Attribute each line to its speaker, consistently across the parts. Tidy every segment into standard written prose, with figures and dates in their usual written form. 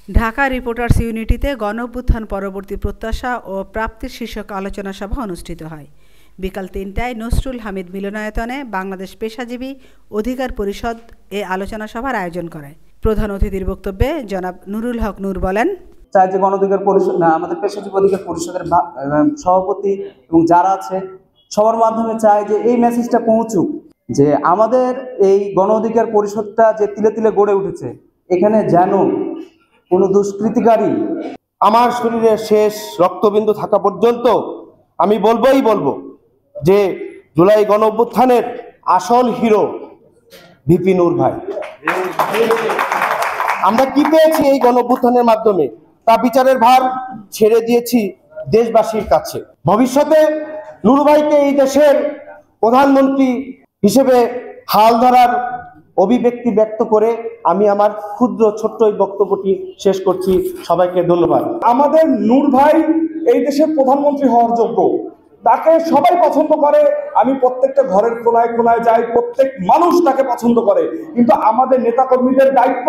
Speaker 1: Dhaka reporters ইউনিটিতে গণঅভ্যুত্থান পরবর্তী প্রত্যাশা ও প্রাপ্তির শীর্ষক আলোচনা সভা অনুষ্ঠিত হয়। বিকাল ৩টায় নসরুল হামিদ মিলনায়তনে বাংলাদেশ পেশাজীবী অধিকার পরিষদ এ আলোচনা সভার আয়োজন করে। প্রধান অতিথির বক্তব্যে জনাব নুরুল হক নূর বলেন,
Speaker 2: চাই যে গণ অধিকার পরিষদ আমাদের পেশাজীবী অধিকার পরিষদের সভাপতি এবং যারা আছে সবার মাধ্যমে চাই যে এই মেসেজটা পৌঁছুক যে আমাদের এই গণ অধিকার পরিষদটা যে তিলে তিলে গড়ে উঠেছে, এখানে যেন কোনো দুষ্কৃতিকারী
Speaker 3: আমার শরীরে শেষ রক্তবিন্দু থাকা পর্যন্ত আমি বলবো যে জুলাই গণ অভ্যুত্থানের আসল হিরো ভিপি নূর ভাই। আমরা কি পেয়েছি এই গণ অভ্যুত্থানের মাধ্যমে তা বিচারের ভার ছেড়ে দিয়েছি দেশবাসীর কাছে। ভবিষ্যতে নূর ভাইকে এই দেশের প্রধানমন্ত্রী হিসেবে হাল ধরার অভিব্যক্তি ব্যক্ত করে আমি আমার ক্ষুদ্র ছোট্ট এই বক্তব্যটি শেষ করছি। সবাইকে ধন্যবাদ।
Speaker 4: আমাদের নূর ভাই এই দেশের প্রধানমন্ত্রী হওয়ার যোগ্য, তাকে সবাই পছন্দ করে। আমি প্রত্যেকটা ঘরের কোনায় কোনায় যাই, প্রত্যেক মানুষ তাকে পছন্দ করে, কিন্তু আমাদের নেতাকর্মীদের দায়িত্ব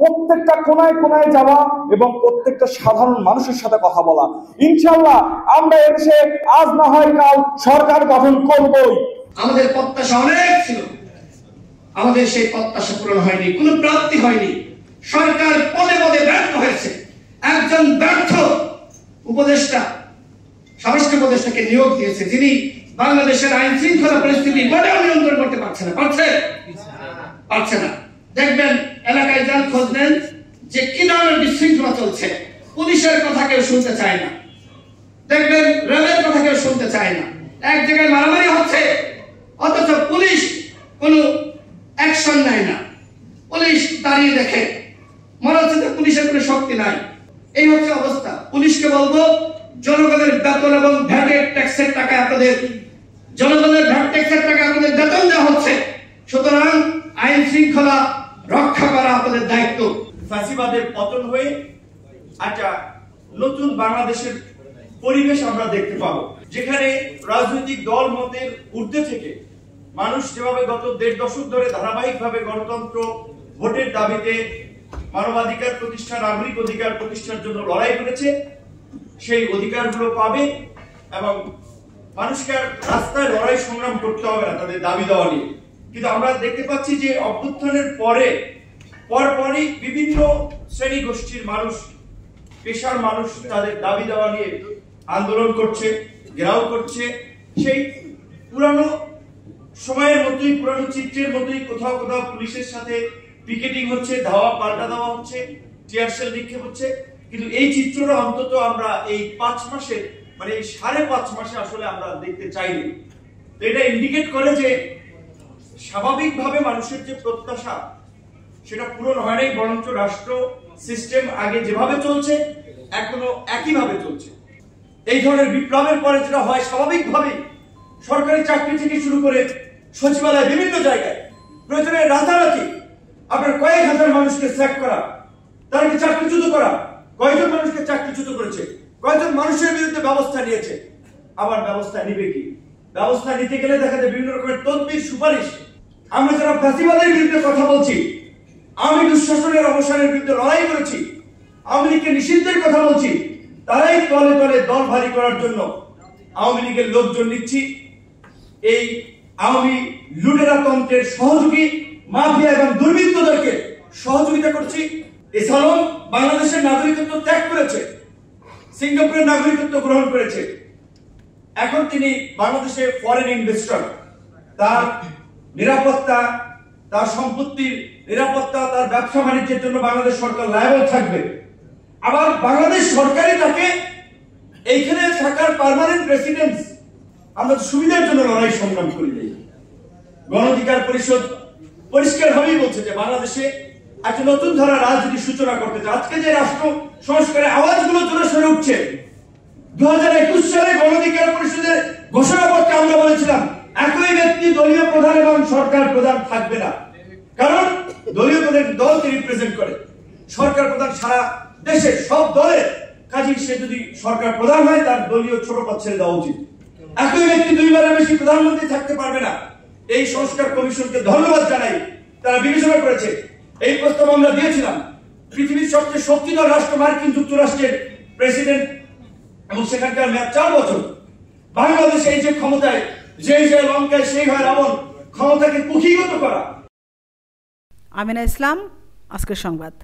Speaker 4: প্রত্যেকটা কোনায় কোনায় যাওয়া এবং প্রত্যেকটা সাধারণ মানুষের সাথে কথা বলা। ইনশাআল্লাহ আমরা এদেশে আজ না হয় কাল সরকার গঠন করবই।
Speaker 5: আমাদের প্রত্যাশা অনেক ছিল, আমাদের সেই প্রত্যাশা পূরণ হয়নি, কোনো প্রাপ্তি হয়নি। সরকার পদে পদে ব্যর্থ হয়েছে। একজন ব্যর্থ উপদেষ্টা, স্বরাষ্ট্র উপদেষ্টাকে নিয়োগ দিয়েছে, যিনি বাংলাদেশের আইন শৃঙ্খলা পরিস্থিতি মোটেও নিয়ন্ত্রণ করতে পারছে না। দেখবেন এলাকায় যান, খোঁজ নেন যে কি ধরনের বিশৃঙ্খলা চলছে। পুলিশের কথা কেউ শুনতে চায় না, দেখবেন রেলের কথা কেউ শুনতে চায় না। এক জায়গায় মারামারি হচ্ছে, অথচ পুলিশ কোনো অ্যাকশন নেয় না, পুলিশ দাঁড়িয়ে দেখে। মনে হচ্ছে যে পুলিশের কোনো শক্তি নাই। এই হচ্ছে অবস্থা। পুলিশকে বলবো, জনগণের বেতন এবং ভ্যাটের ট্যাক্সের টাকা আপনাদের বেতন দেওয়া হচ্ছে, সুতরাং আইন শৃঙ্খলা রক্ষা করা আপনাদের দায়িত্ব।
Speaker 6: ফ্যাসিবাদের পতন হয়ে একটা নতুন বাংলাদেশের পরিবেশ আমরা দেখতে পাবো, যেখানে রাজনৈতিক দল মতের ঊর্ধ্বে থেকে মানুষ যেভাবে গত ১.৫ দশক ধরে ধারাবাহিকভাবে গণতন্ত্র, ভোটের দাবিতে, মানবাধিকার প্রতিষ্ঠা, নাগরিক অধিকার প্রতিষ্ঠার জন্য লড়াই করেছে, সেই অধিকারগুলো পাবে এবং মানুষকে আর রাস্তায় লড়াই সংগ্রাম করতে হবে না তাদের দাবি দেওয়া নিয়ে। কিন্তু আমরা দেখতে পাচ্ছি যে অভ্যুত্থানের পরপরই বিভিন্ন শ্রেণী গোষ্ঠীর মানুষ, পেশার মানুষ তাদের দাবি দেওয়া নিয়ে আন্দোলন করছে, ঘেরাও করছে। সেই পুরানো সময়ের মতোই, পুরানো চিত্রের মতোই কোথাও কোথাও পুলিশের সাথে পিকেটিং হচ্ছে, ধাওয়া পাল্টা দেওয়া হচ্ছে, টিয়ার শেল নিক্ষেপ হচ্ছে। কিন্তু এই চিত্রটা অন্তত আমরা এই 5 মাসে, মানে এই 5.5 মাসে আসলে আমরা দেখতে চাইনি। তো এটা ইন্ডিকেট করে যে স্বাভাবিকভাবে মানুষের যে প্রত্যাশা সেটা পূরণ হয় নাই, বরঞ্চ রাষ্ট্র সিস্টেম আগে যেভাবে চলছে এখনো একইভাবে চলছে। এই ধরনের বিপ্লবের পরে যেটা হয়, স্বাভাবিকভাবেই সরকারি চাকরি থেকে শুরু করে সচিবালয়, বিভিন্ন জায়গায় প্রয়োজনে রাতারাতি আপনার কয়েক হাজার মানুষকে স্যাক করা, তাদেরকে চাকরিচ্যুত করা। কয়জন মানুষকে চাকরিচ্যুত করেছে, কয়জন মানুষের বিরুদ্ধে ব্যবস্থা নিয়েছে, আবার ব্যবস্থা নিবে কি? ব্যবস্থা নিতে গেলে দেখা যায় বিভিন্ন রকমের তদবির, সুপারিশ। আমরা যারা ফ্যাসিবাদের বিরুদ্ধে কথা বলছি, আওয়ামী দুঃশাসনের অবসানের বিরুদ্ধে লড়াই করেছি, আওয়ামী লীগকে নিষিদ্ধের কথা বলছি, তারাই তলে তলে দল ভারী করার জন্য আওয়ামী লীগের লোকজন নিচ্ছি। এই আওয়ামী লুটেরা তন্ত্রের সহযোগী মাফিয়া এবং দুর্বৃত্তদেরকে সহযোগিতা করছি। এছাড়াও বাংলাদেশের নাগরিকত্ব ত্যাগ করেছে, সিঙ্গাপুরের নাগরিকত্ব গ্রহণ করেছে, এখন তিনি বাংলাদেশে ফরেন ইনভেস্টর। তার নিরাপত্তা, তার সম্পত্তির নিরাপত্তা, তার ব্যবসা বাণিজ্যের জন্য বাংলাদেশ সরকার লায়াবল থাকবে। আবার বাংলাদেশ সরকারই তাকে এইখানে থাকার পার্মানেন্ট রেসিডেন্স, আমরা সুবিধার জন্য লড়াই সংগ্রাম করি। গণ অধিকার পরিষদ পরিষ্কারভাবেই বলছে যে বাংলাদেশে একটা নতুন ধারা রাজনীতি সূচনা করতে চায়। আজকে যে রাষ্ট্র সংস্কারের আওয়াজগুলো জোরে সরে উঠছে, 2021 সালে গণ অধিকার পরিষদের ঘোষণাপত্রে আমরা বলেছিলাম একই ব্যক্তি দলীয় প্রধান এবং সরকার প্রধান থাকবে না, কারণ দলীয় প্রধান দলকে রিপ্রেজেন্ট করে, সরকার প্রধান সারা দেশের সব দলের কাজে। সে যদি সরকার প্রধান হয়, তার দলীয় ছোট পদ ছেড়ে দেওয়া উচিত। একই ব্যক্তি 2 বারের বেশি প্রধানমন্ত্রী থাকতে পারবে না। এই সংস্কার কমিশনকে ধন্যবাদ জানাই, তারা বিবেচনা করেছে। এই প্রস্তাব আমরা দিয়েছিলাম, পৃথিবীর সবচেয়ে শক্তিধর রাষ্ট্র মার্কিন যুক্তরাষ্ট্রের প্রেসিডেন্ট এবং সেখানকার মেয়াদ 4 বছর। বাংলাদেশ এই যে ক্ষমতায়, যে লঙ্কায় সেই হয় রাবণ, ক্ষমতাকে কুক্ষিগত করা।
Speaker 1: আমিনা ইসলাম, আজকের সংবাদ।